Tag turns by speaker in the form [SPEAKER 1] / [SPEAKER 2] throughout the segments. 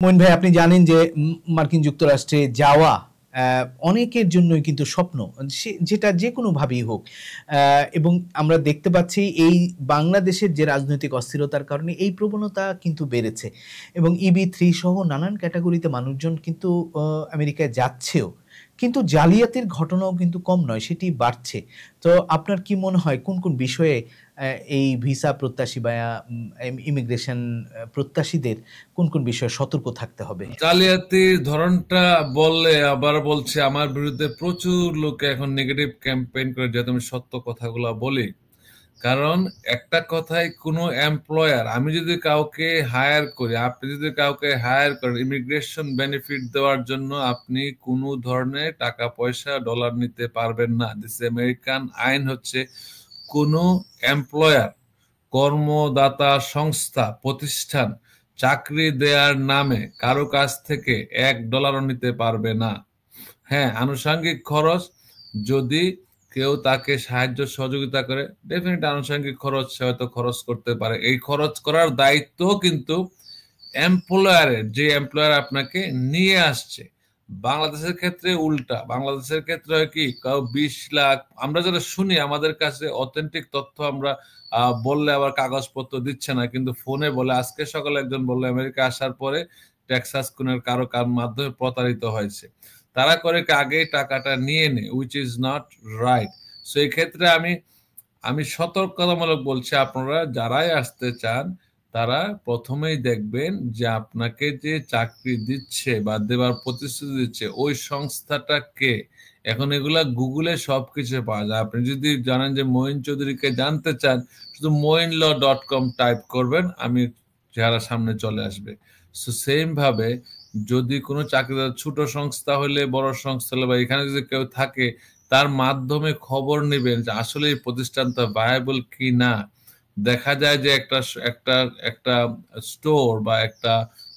[SPEAKER 1] মইন ভাই, আপনি জানেন যে মার্কিন যুক্তরাষ্ট্রে যাওয়া অনেকের জন্যই কিন্তু স্বপ্ন। যেটা যেকোনোভাবেই হোক। এবং আমরা দেখতে পাচ্ছি এই বাংলাদেশের যে রাজনৈতিক অস্থিরতার কারণে এই প্রবণতা কিন্তু বেড়েছে। এবং EB3 সহ নানান ক্যাটেগরিতে মানুষজন কিন্তু আমেরিকায় যাচ্ছেও। কিন্তু জালিয়াতির ঘটনাও কিন্তু কম নয়, সেটি বাড়ছে। তো আপনার কি মনে হয় কোন বিষয়ে এই ভিসা প্রত্যাশী বা ইমিগ্রেশন প্রত্যাশীদের কোন বিষয়ে সতর্ক থাকতে হবে?
[SPEAKER 2] জালিয়াতির ধরনটা বললে আবার বলছে আমার বিরুদ্ধে প্রচুর লোকে এখন নেগেটিভ ক্যাম্পেইন করে, যাতে আমি সত্য কথাগুলো বলি। কারণ একটা কথাই, কোনো এমপ্লয়ার, আমি যদি কাউকে হায়ার করি, আপনি যদি কাউকে হায়ার করেন ইমিগ্রেশন বেনিফিট দেওয়ার জন্য, আপনি কোনো ধরনের টাকা পয়সা ডলার নিতে পারবেন না। দিস আমেরিকান আইন হচ্ছে, কোনো এমপ্লয়ার, কর্মদাতা সংস্থা, প্রতিষ্ঠান চাকরি দেওয়ার নামে কারো কাছ থেকে $1 নিতে পারবে না। হ্যাঁ, আনুষঙ্গিক খরচ, যদি কেউ তাকে সাহায্য সহযোগিতা করে, ডেফিনেট আনুষঙ্গিক খরচ সে হয়তো খরচ করতে পারে। এই খরচ করার দায়িত্ব কিন্তু এমপ্লয়ারের, যে এমপ্লয়ার আপনাকে নিয়ে আসছে। বাংলাদেশের ক্ষেত্রে উল্টা, বাংলাদেশের ক্ষেত্রে হয় কি, কাউ 20 লাখ, আমরা যারা শুনি, আমাদের কাছে অথেন্টিক তথ্য আমরা বললে আবার কাগজপত্র দিচ্ছে না, কিন্তু ফোনে বলে। আজকে সকালে একজন বললো আমেরিকা আসার পরে টেক্সাস কোনের কারো মাধ্যমে প্রতারিত হয়েছে। তারা করে আগেই টাকাটা নিয়ে নেয়, which is not right. So এই ক্ষেত্রে আমি সতর্কতামূলক বলছি, আপনারা যারাই আসতে চান তারা প্রথমেই দেখবেন যে আপনাকে যে চাকরি দিচ্ছে বা দেবার প্রতিশ্রুতি দিচ্ছে ওই সংস্থাটা কে। এখন এগুলা গুগলে সবকিছু পাওয়া যায়। আপনি যদি জানেন যে মঈন চৌধুরীকে জানতে চান, শুধু moinlaw.com টাইপ করবেন, আমি চেহারা সামনে চলে আসবে। সো সেম ভাবে, যদি কোনো চাকরিদার ছোট সংস্থা হলে, বড় সংস্থা হলে, বা এখানে যদি কেউ থাকে, তার মাধ্যমে খবর নেবেন যে আসলে এই প্রতিষ্ঠানটা ভায়াবল কি না। দেখা যায় যে একটা একটা একটা স্টোর বা একটা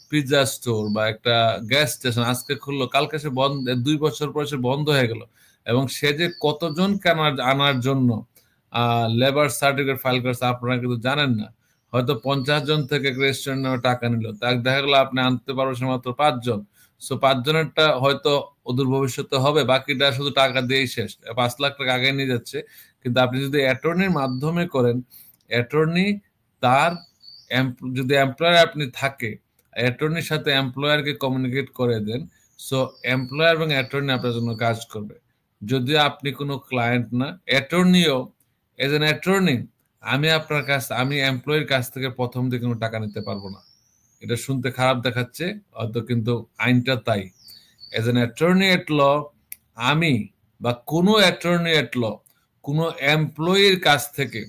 [SPEAKER 2] পিৎজা স্টোর বা একটা গ্যাস স্টেশন আজকে খুললো, কালকে সে বন্ধ, 2 বছর পরে সে বন্ধ হয়ে গেল। এবং সে যে কতজন আনার জন্য লেবার সার্টিফিকেট ফাইল করেছে আপনারা কিন্তু জানেন না। হয়তো 50 জন থেকে রেস্টুরেন্ট নামে টাকা নিল, তার দেখা গেলো আপনি আনতে পারবেন মাত্র 5 জন। সো 5 জনেরটা হয়তো অদূর ভবিষ্যতে হবে, বাকিটা শুধু টাকা দিয়েই শেষ, 5 লাখ টাকা আগে নিয়ে যাচ্ছে। কিন্তু আপনি যদি অ্যাটর্নির মাধ্যমে করেন, অ্যাটর্নি তার যদি এমপ্লয়ার আপনি থাকে, অ্যাটর্নির সাথে এমপ্লয়ারকে কমিউনিকেট করে দেন। সো এমপ্লয়ার এবং অ্যাটর্নি আপনার জন্য কাজ করবে। যদি আপনি কোনো ক্লায়েন্ট না, অ্যাটর্নিও এজ এন অ্যাটর্নি, আমি এমপ্লয়ের কাছ থেকে প্রথম দিকে কোনো টাকা নিতে পারবো না। এটা শুনতে খারাপ দেখাচ্ছে হয়তো, কিন্তু আইনটা তাই। এজ এন অ্যাটর্নি এট ল, আমি বা কোনো অ্যাটর্নি এট ল কোনো এমপ্লয়ির কাছ থেকে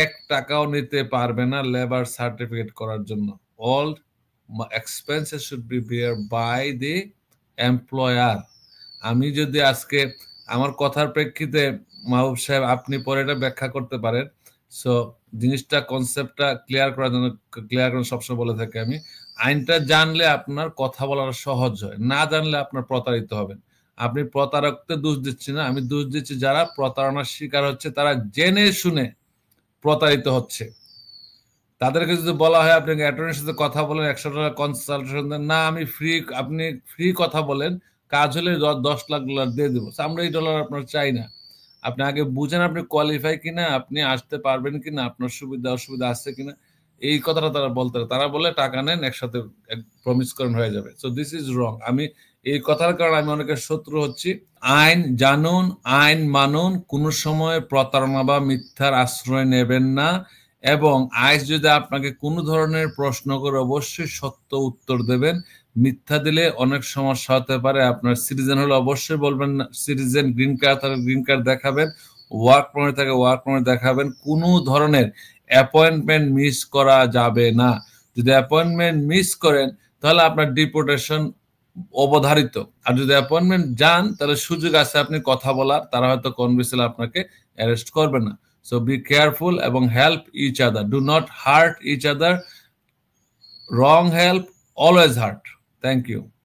[SPEAKER 2] $1 নিতে পারবে না লেবার সার্টিফিকেট করার জন্য। All expenses should be bear by the employer. আমি যদি আজকে আমার কথার প্রেক্ষিতে, মাহবুব সাহেব আপনি পরে এটা ব্যাখ্যা করতে পারেন। সো জিনিসটা, কনসেপ্টটা ক্লিয়ার করার জন্য, ক্লিয়ার করে সবসময় বলে থাকি আমি, আইনটা জানলে আপনার কথা বলার সহজ হয়, না জানলে আপনার প্রতারিত হবেন। আপনি প্রতারককে দোষ দিচ্ছি না, আমি দোষ দিচ্ছি যারা প্রতারণার শিকার হচ্ছে, তারা জেনে শুনে প্রতারিত হচ্ছে। তাদেরকে যদি বলা হয় আপনি অ্যাটর্নির সাথে কথা বলেন, $100 কনসালটেশন দেন, না আমি ফ্রি, আপনি ফ্রি কথা বলেন, কাজ হলে $10 লাখ দিয়ে দেবো, আমরা এই ডলার আপনার চাই না। আপনি আগে বুঝেন আপনি কোয়ালিফাই কিনা, আপনি আসতে পারবেন কিনা, আপনার সুবিধা অসুবিধা আছে কিনা। এই কথাটা তারা বলতে, তারা বলে টাকা নেন, একসাথে প্রমিস করেন হয়ে যাবে। So this is wrong. আমি এই কথার কারণে আমি অনেকের শত্রু হচ্ছি। আইন জানুন, আইন মানুন, কোনো সময় প্রতারণা বা মিথ্যার আশ্রয় নেবেন না। এবং আইস যদি আপনাকে কোনো ধরনের প্রশ্ন করে অবশ্যই সত্য উত্তর দেবেন। মিথ্যা দিলে অনেক সমস্যা হতে পারে। আপনার সিটিজেন হলে অবশ্যই বলবেন না সিটিজেন, গ্রিন কার্ড থাকলে গ্রিন কার্ড দেখাবেন, ওয়ার্ক পারমিট থাকে ওয়ার্ক পারমিট দেখাবেন। কোনো ধরনের অ্যাপয়েন্টমেন্ট মিস করা যাবে না। যদি অ্যাপয়েন্টমেন্ট মিস করেন তাহলে আপনার ডিপোর্টেশন অবধারিত। আর যদি অ্যাপয়েন্টমেন্ট যান তাহলে সুযোগ আছে আপনি কথা বলার, তারা হয়তো কনভিন্সিয়াল আপনাকে অ্যারেস্ট করবে না। So be careful এবং help each other. Do not hurt each other. Wrong help always hurt. Thank you.